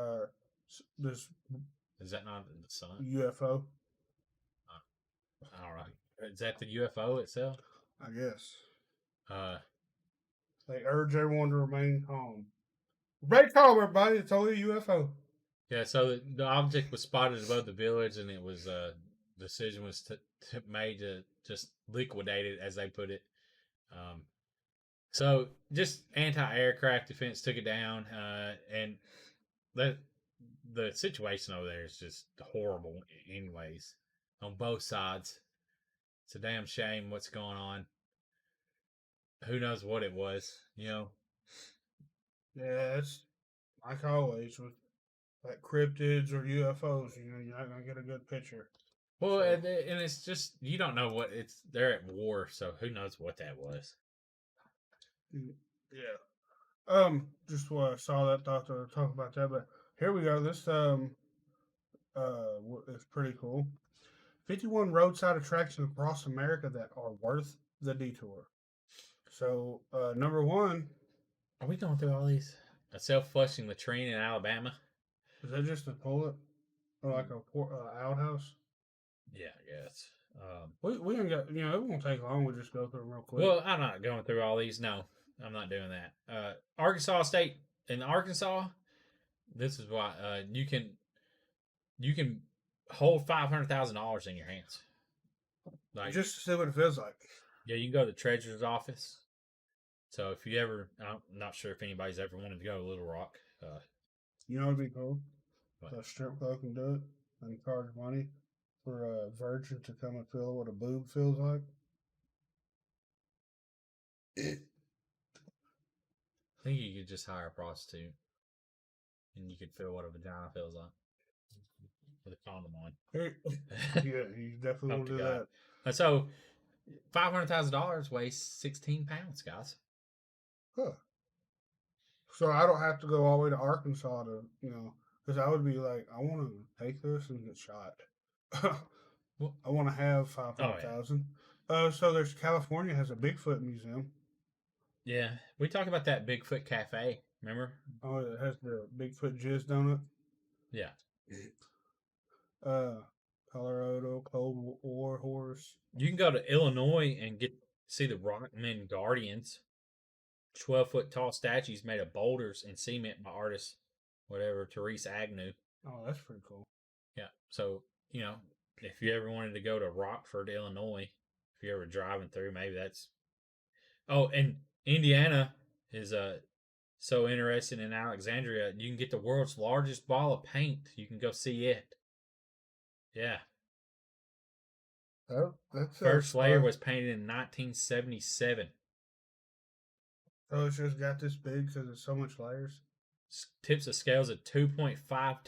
This is that not the sun? UFO. All right. Is that the UFO itself? I guess. They urge everyone to remain calm. Remain calm, everybody. It's only a UFO. Yeah, so the object was spotted above the village, and it was decision was made to just liquidate it, as they put it. So just anti-aircraft defense took it down, and the situation over there is just horrible anyways, on both sides. It's a damn shame what's going on. Who knows what it was, you know? Yeah, it's like always with like cryptids or UFOs, you know, you're not going to get a good picture. Well, so. And it's just, you don't know what they're at war, so who knows what that was. Yeah. Just what I saw that, thought to talk about that, but here we go. This is pretty cool. 51 roadside attractions across America that are worth the detour. So, number one. Are we going through all these? a self-flushing latrine in Alabama. Is that just a toilet? Or like a outhouse? Yeah, I guess. We ain't got, it won't take long. We'll just go through them real quick. Well, I'm not going through all these. No, I'm not doing that. Arkansas State in Arkansas, this is why you can hold $500,000 in your hands. Like, just to see what it feels like. Yeah, you can go to the treasurer's office. So if you ever, I'm not sure if anybody's ever wanted to go to Little Rock. You know what would be cool? What? A strip club can do it and charge money for a virgin to come and feel what a boob feels like. I think you could just hire a prostitute and you could feel what a vagina feels like with a condom on. Yeah, you definitely want to do that. And so $500,000 weighs 16 pounds, guys. Huh. So I don't have to go all the way to Arkansas to, because I would be like, I want to take this and get shot. I want to have 500,000. So there's California has a Bigfoot museum. Yeah, we talked about that Bigfoot Cafe. Remember? Oh, it has the Bigfoot jizz donut. Yeah. Colorado Cold War horse. You can go to Illinois and see the Rockman Guardians. 12-foot tall statues made of boulders and cement by artist, Therese Agnew. Oh, that's pretty cool. Yeah. So, if you ever wanted to go to Rockford, Illinois, if you're ever driving through, maybe that's. Oh, and Indiana is so interested in Alexandria. You can get the world's largest ball of paint. You can go see it. Yeah. That's First layer was painted in 1977. So it's just got this big because it's so much layers? Tips of scales of 2.5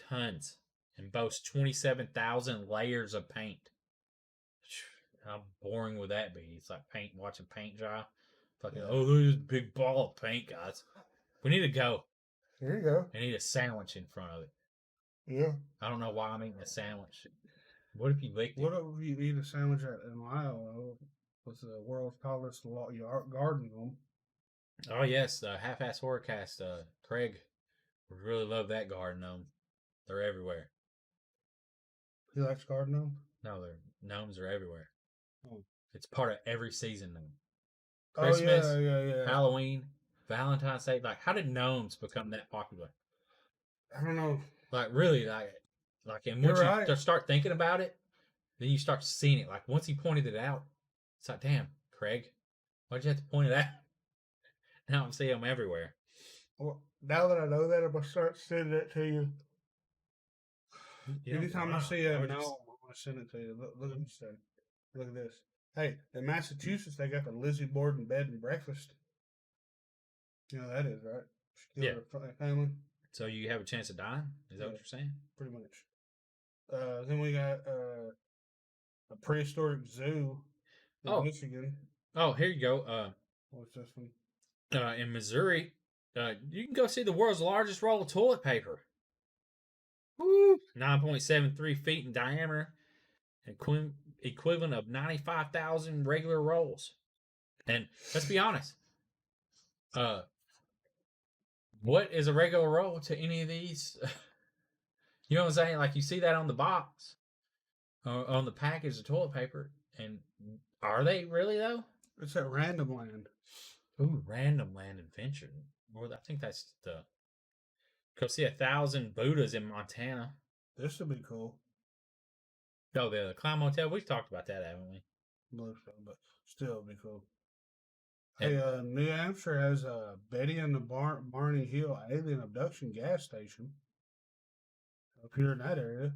tons and boasts 27,000 layers of paint. How boring would that be? It's like watching paint dry. Fucking, look at this big ball of paint, guys. We need to go. Here you go. I need a sandwich in front of it. Yeah. I don't know why I'm eating a sandwich. What if you licked it? What if you eat a sandwich in Iowa with the world's tallest garden room? Oh, yes. The Half-Ass Horrorcast. Craig would really love that garden gnome. They're everywhere. He likes garden gnome? No, gnomes are everywhere. Oh. It's part of every season gnome. Christmas, yeah. Halloween, Valentine's Day. Like, how did gnomes become that popular? I don't know. Like, really, and once you start thinking about it, then you start seeing it. Like, once he pointed it out, it's like, damn, Craig, why'd you have to point it out? Now I'm seeing them everywhere. Well, now that I know that, I'm going to start sending it to you. Anytime I see a gnome, I'm going to send it to you. Look at this thing. Look at this. Hey, in Massachusetts, they got the Lizzie Borden bed and breakfast. You know what that is, right? Yeah. Family. So you have a chance of dying? Is that what you're saying? Pretty much. Then we got a prehistoric zoo in Michigan. Oh, here you go. What's this one? In Missouri, you can go see the world's largest roll of toilet paper. Woo! 9.73 feet in diameter, equivalent of 95,000 regular rolls. And let's be honest. What is a regular roll to any of these? You know what I'm saying? Like, you see that on the box, on the package of toilet paper, and are they really, though? It's at Random Land. Ooh, Random Land Adventure. Well, I think that's go see 1,000 Buddhas in Montana. This would be cool. Oh, the Clown Motel. We've talked about that, haven't we? But still, it'd be cool. Hey, New Hampshire has Betty and the Barney Hill alien abduction gas station up here in that area.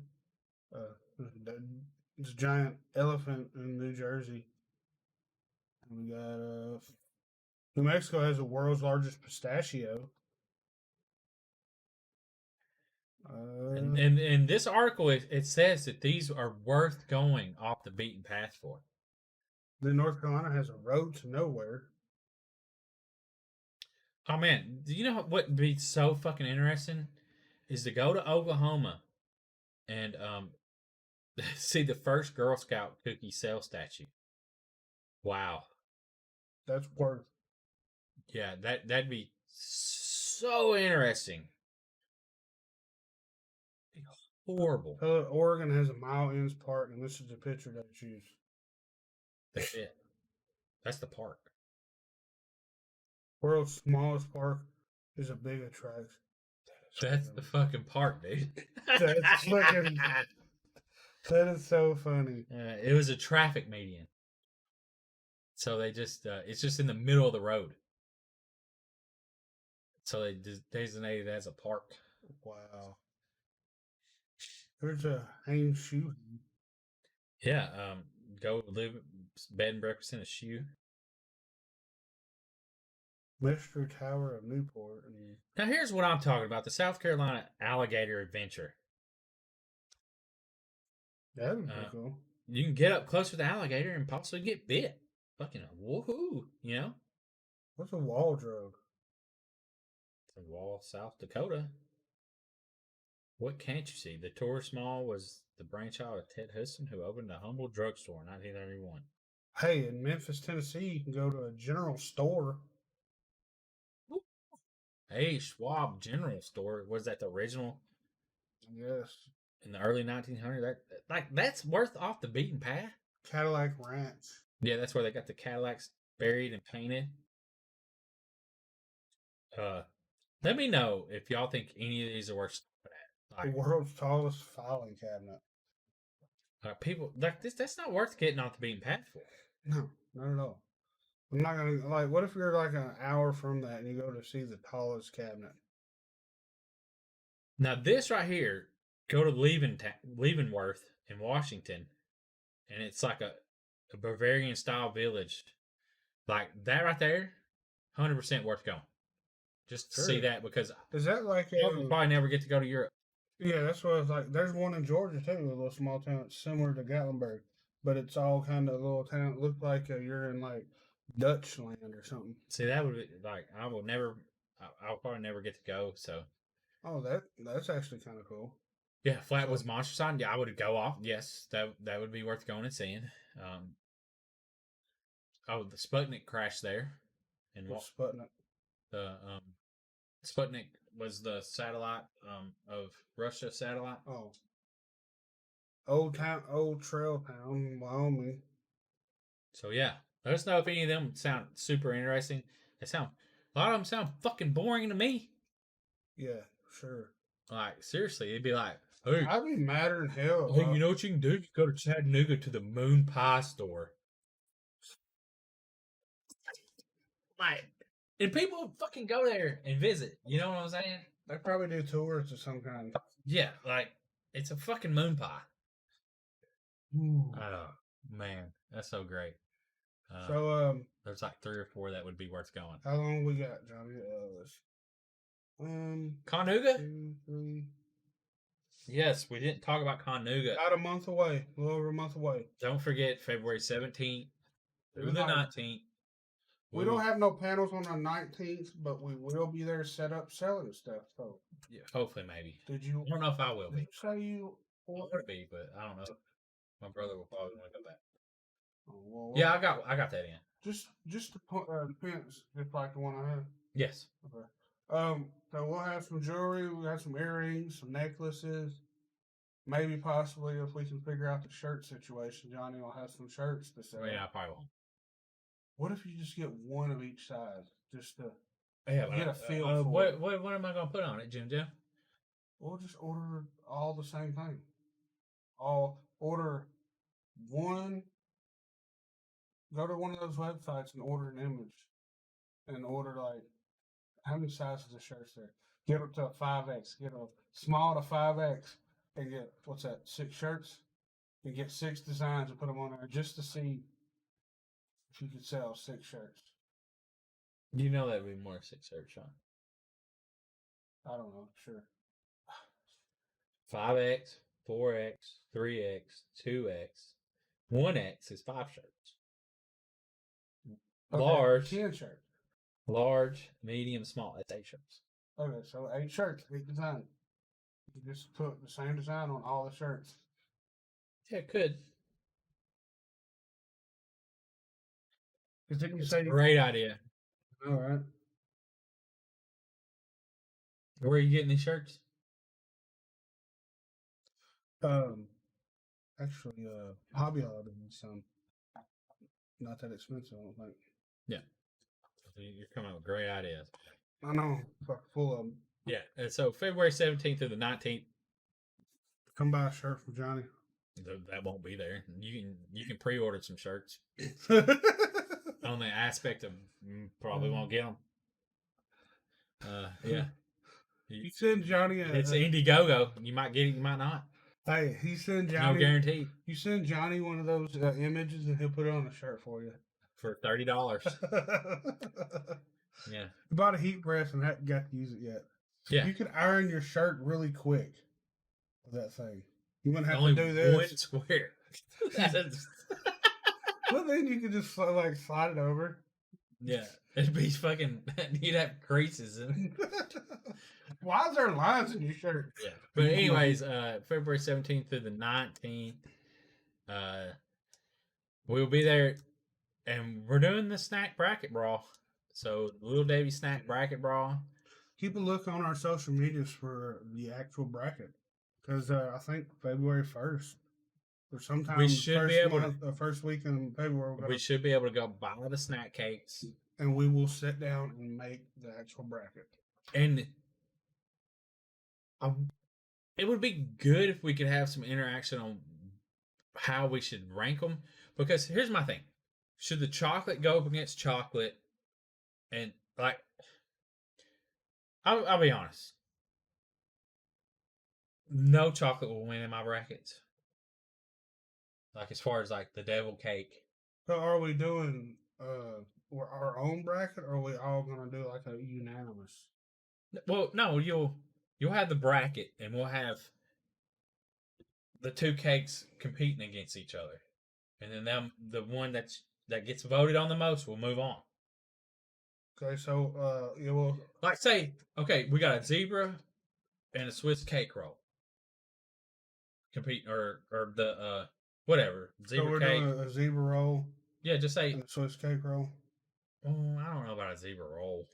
It's a giant elephant in New Jersey. And we got New Mexico has the world's largest pistachio. And in this article, it says that these are worth going off the beaten path for. Then North Carolina has a road to nowhere. Oh, man. Do you know what would be so fucking interesting? Is to go to Oklahoma and see the first Girl Scout cookie sale statue. Wow. That's worth. Yeah, that'd be so interesting. Horrible. Oregon has a Mile Ends Park, and this is the picture they choose. That's it. That's the park. World's smallest park is a big attraction. That's the fucking park, dude. That's fucking. That is so funny. It was a traffic median. So they just, it's just in the middle of the road. So they designated it as a park. Wow. There's a Hanes shoe. Yeah, go live bed and breakfast in a shoe. Mr. Tower of Newport. Now here's what I'm talking about: the South Carolina Alligator Adventure. That would be cool. You can get up close with the alligator and possibly get bit. Fucking woohoo! You know. What's a Waldrop? It's in Wall, South Dakota. What can't you see? The tourist mall was the brainchild of Ted Hudson, who opened a humble drugstore in 1931. Hey, in Memphis, Tennessee, you can go to a general store. Hey, Schwab General Store. Was that the original? Yes. In the early 1900s? That's worth off the beaten path. Cadillac Ranch. Yeah, that's where they got the Cadillacs buried and painted. Let me know if y'all think any of these are worth stopping at. The world's tallest filing cabinet. People like this. That's not worth getting off the beaten path for. No, not at all. I'm not gonna like. What if you're like an hour from that and you go to see the tallest cabinet? Now this right here, go to Leavenworth in Washington, and it's like a Bavarian style village, like that right there. 100% worth going. Just to see that, because is that like you'll probably never get to go to Europe. Yeah, that's what I was like. There's one in Georgia too, a little small town. It's similar to Gatlinburg, but it's all kind of a little town. It looks like you're in like Dutch land or something. See, that would be like I'll probably never get to go. So, oh, that's actually kind of cool. Yeah, Flatwoods Monster Sign. Yeah, I would go off. Yes, that would be worth going and seeing. The Sputnik crashed there. And Sputnik? The Sputnik was the satellite of Russia satellite. Oh, old trail town, Wyoming. So yeah, let us know if any of them sound super interesting. A lot of them sound fucking boring to me. Yeah, sure. Like seriously, it'd be like, hey, I'd be madder than hell. Hey, you know what you can do? You go to Chattanooga to the Moon Pie store. Like, and people fucking go there and visit. You know what I'm saying? They probably do tours of some kind. Yeah, like it's a fucking moon pie. Oh man, that's so great. So there's like 3 or 4 that would be worth going. How long we got, Johnny? Conuga? 2, 3. Yes, we didn't talk about Conuga. About a month away, a little over a month away. Don't forget February 17th through the 19th. We don't have no panels on the 19th, but we will be there set up selling stuff. So yeah, hopefully, maybe. Did you? I don't know if I will be. Did you say you want to be, but I don't know. My brother will probably want to go back. Oh, well, yeah, I got that in. Just the pins, just like the one I have. Yes. Okay. So we'll have some jewelry. We have some earrings, some necklaces. Maybe possibly if we can figure out the shirt situation, Johnny will have some shirts to sell. Well, yeah, I probably won't. What if you just get one of each size, just to get a feel for it? What am I going to put on it, Jim? We'll just order all the same thing. I'll order one. Go to one of those websites and order an image, and order like how many sizes of shirts there. Get up to a 5X. Get a small to 5X, and get 6 shirts, and get 6 designs and put them on there just to see if you could sell 6 shirts. You know that would be more than 6 shirts, Sean. I don't know. Sure. 5X, 4X, 3X, 2X, 1X is 5 shirts. Okay, Large, 10 shirts. Large, medium, small. That's 8 shirts. Okay, so 8 shirts, 8 designs. You just put the same design on all the shirts. Yeah, it could. Because didn't you It's say a great idea. All right. Where are you getting these shirts? Actually, Hobby Lobby and some. Not that expensive, I don't think. Yeah. You're coming up with great ideas. I know, fucking full of them. Yeah. And so February 17th through the 19th. Come buy a shirt from Johnny. That won't be there. You can pre-order some shirts. On the aspect of probably won't get them. Yeah. You send Johnny It's Indiegogo. You might get it, you might not. Hey, he send Johnny. No guarantee. You send Johnny one of those images, and he'll put it on a shirt for you For $30. Yeah. You bought a heat press and haven't got to use it yet. Yeah. You could iron your shirt really quick with that thing. You wouldn't have Only to do this. one square. Well, then you could just like slide it over. Yeah. It'd be fucking. You'd have creases in it. Why is there lines in your shirt? Yeah. But anyways, February 17th through the 19th, we'll be there, and we're doing the snack bracket brawl. So Little Davy snack bracket brawl. Keep a look on our social medias for the actual bracket, because I think February 1st or sometime We should be able the first week in February. We should be able to go buy the snack cakes, and we will sit down and make the actual bracket. And it would be good if we could have some interaction on how we should rank them. Because here's my thing: should the chocolate go up against chocolate? And like, I'll be honest, no chocolate will win in my brackets. Like as far as like the devil cake. So are we doing our own bracket, or are we all gonna do like a unanimous? Well, no, you'll have the bracket, and we'll have the two cakes competing against each other, and then the one that gets voted on the most will move on. Okay, so you will like say, okay, we got a zebra and a Swiss cake roll compete, or the whatever zebra so we're cake. doing a zebra roll. Yeah, just say and a Swiss cake roll. Oh, I don't know about a zebra roll.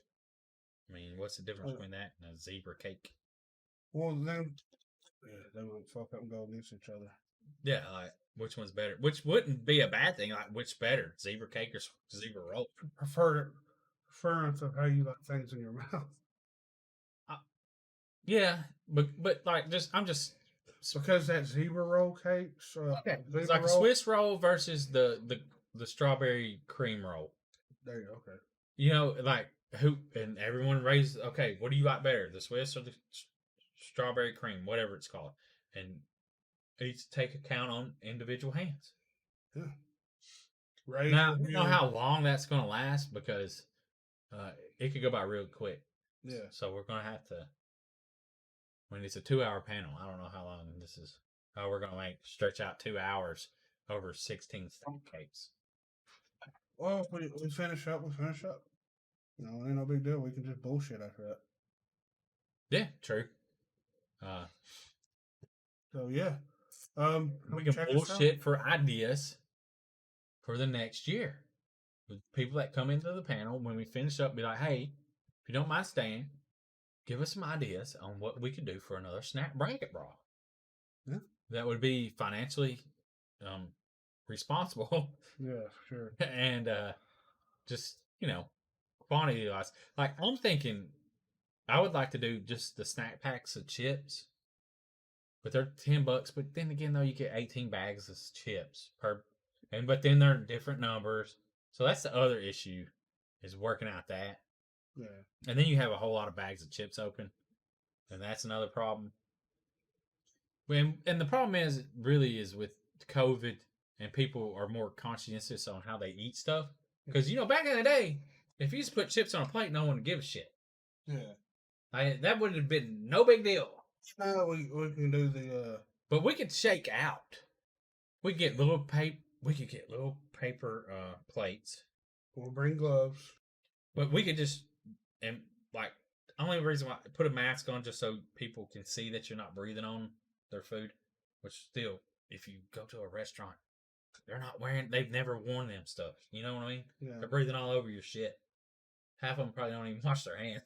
I mean, what's the difference between that and a zebra cake? Well, then, they might fuck up and go against each other. Yeah, like which one's better? Which wouldn't be a bad thing. Like which better, zebra cake or zebra roll? Preference of how you like things in your mouth. Yeah, but like I'm just because that zebra roll cakes. Okay, it's like a Swiss roll versus the strawberry cream roll. There you go. Okay. You know, like who and everyone raised. Okay, what do you like better, the Swiss or the strawberry cream, whatever it's called, and each take account on individual hands. Yeah. Right. Now I don't know how long that's going to last because it could go by real quick. Yeah. So we're going to have to. When it's a 2-hour panel, I don't know how long this is. Oh, we're going to stretch out 2 hours over 16 cakes. Well, if we finish up, we finish up. You know, it ain't no big deal. We can just bullshit after that. Yeah, true. So yeah, we can bullshit for ideas for the next year. With people that come into the panel, when we finish up, be like, hey, if you don't mind staying, give us some ideas on what we could do for another snack bracket brawl. Yeah. That would be financially responsible. Yeah, sure. And just, quantity wise. Like, I'm thinking I would like to do just the snack packs of chips. But they're $10. But then again, though, you get 18 bags of chips but then they're different numbers. So that's the other issue, is working out that. Yeah. And then you have a whole lot of bags of chips open, and that's another problem. And the problem is with COVID, and people are more conscientious on how they eat stuff. Because back in the day, if you just put chips on a plate, no one would give a shit. Yeah. That would have been no big deal. No, we can do the. But we could shake out. We could get little paper plates. We'll bring gloves. But we could just only reason why put a mask on just so people can see that you're not breathing on their food. Which still, if you go to a restaurant, they've never worn them stuff. You know what I mean? Yeah. They're breathing all over your shit. Half of them probably don't even wash their hands.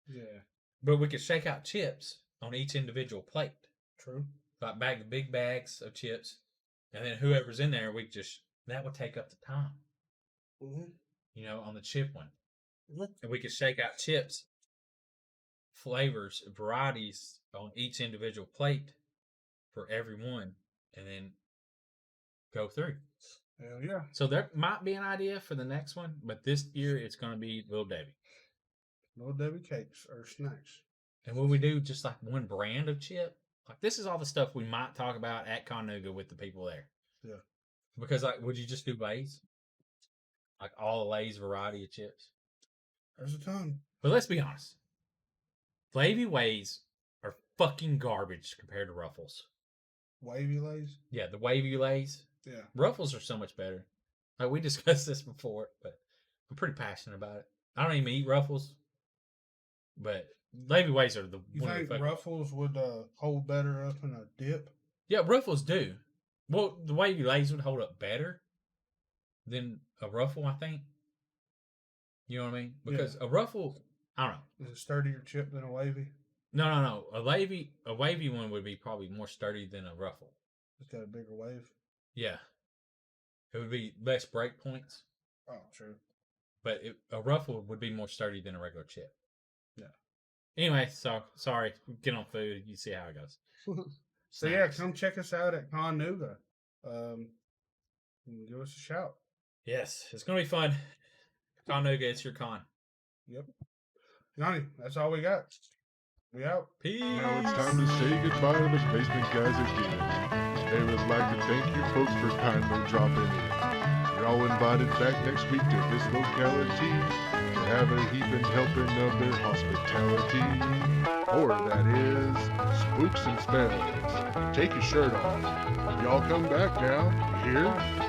Yeah. But we could shake out chips on each individual plate. True. Like bag the big bags of chips, and then whoever's in there, that would take up the time. On the chip one. And we could shake out chips, flavors, varieties on each individual plate for every one, and then go through. Hell yeah. So there might be an idea for the next one, but this year it's going to be Little Debbie. Little Debbie cakes or snacks. And will we do just like one brand of chip? Like, this is all the stuff we might talk about at Conuga with the people there. Yeah. Because, like, would you just do Lay's? Like, all the Lay's variety of chips? There's a ton. But let's be honest. Flavy Ways are fucking garbage compared to Ruffles. Wavy Lays? Yeah, the Wavy Lays. Yeah. Ruffles are so much better. Like, we discussed this before, but I'm pretty passionate about it. I don't even eat Ruffles. But Wavy Ways are the You one think of the Ruffles would hold better up in a dip? Yeah, Ruffles do. Well, the Wavy Lays would hold up better than a Ruffle, I think. You know what I mean? Because a Ruffle, I don't know. Is it sturdier chip than a Wavy? No. A wavy one would be probably more sturdy than a Ruffle. It's got a bigger wave. Yeah. It would be less break points. Oh, true. But a Ruffle would be more sturdy than a regular chip. Yeah. Anyway, so sorry. Get on food. You see how it goes. So yeah, come check us out at Conuga. Give us a shout. Yes, it's gonna be fun. Conuga, it's your con. Yep. Johnny, that's all we got. We out. Peace. Now it's time to say goodbye to the basement guys again. They would like to thank you folks for kindly dropping in. You're all invited back next week to this locality to have a heaping helping of their hospitality. Or that is, spooks and spells. Take your shirt off. Y'all come back now, you hear?